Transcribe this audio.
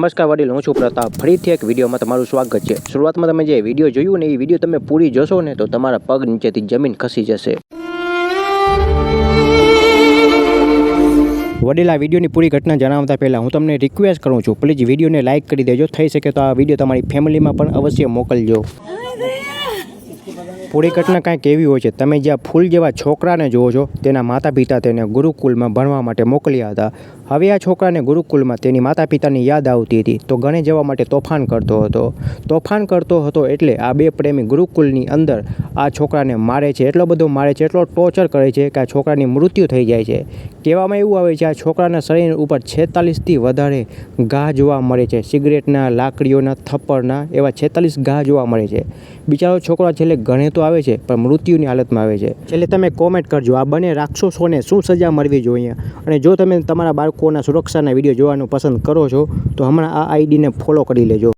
નમસ્કાર વડીલ, હું છું પ્રતાપ. ફરીથી એક વિડીયોમાં તમારું સ્વાગત છે. શરૂઆતમાં તમે જે વિડીયો જોયું ને એ વિડીયો તમે પૂરી જોશો ને તો તમારા પગ નીચેથી જમીન ખસી જશે. વડીલ, આ વિડીયોની પૂરી ઘટના જણાવતા પહેલાં હું તમને રિક્વેસ્ટ કરું છું, પ્લીઝ વિડીયોને લાઇક કરી દેજો. થઈ શકે તો આ વિડીયો તમારી ફેમિલીમાં પણ અવશ્ય મોકલજો. પૂરી ઘટના કાંઈક એવી હોય છે, તમે જ્યાં ફૂલ જેવા છોકરાને જુઓ છો તેના માતા પિતા તેને ગુરુકુલમાં ભણવા માટે મોકલ્યા હતા. હવે આ છોકરાને ગુરુકુલમાં તેની માતા પિતાની યાદ આવતી હતી તો ગણે જવા માટે તોફાન કરતો હતો. એટલે આ બે પ્રેમી ગુરુકુલની અંદર આ છોકરાને મારે છે, એટલો બધો મારે છે, એટલો ટોર્ચર કરે છે કે આ છોકરાની મૃત્યુ થઈ જાય છે. કહેવામાં એવું આવે છે આ છોકરાના શરીર ઉપર 46થી વધારે ઘા જોવા મળે છે. સિગરેટના, લાકડીઓના, થપ્પડના એવા 46 ઘા જોવા મળે છે. બિચારો છોકરો છેલ્લે ગણે તો આવે છે પણ મૃત્યુની હાલતમાં આવે છે. છેલ્લે તમે કોમેન્ટ કરજો, આ બંને રાક્ષસોને શું સજા મળવી જોઈએ. અને જો તમે તમારા બાળકોના સુરક્ષાના વિડીયો જોવાનું પસંદ કરો છો તો હમણાં આ આઈડીને ફોલો કરી લેજો.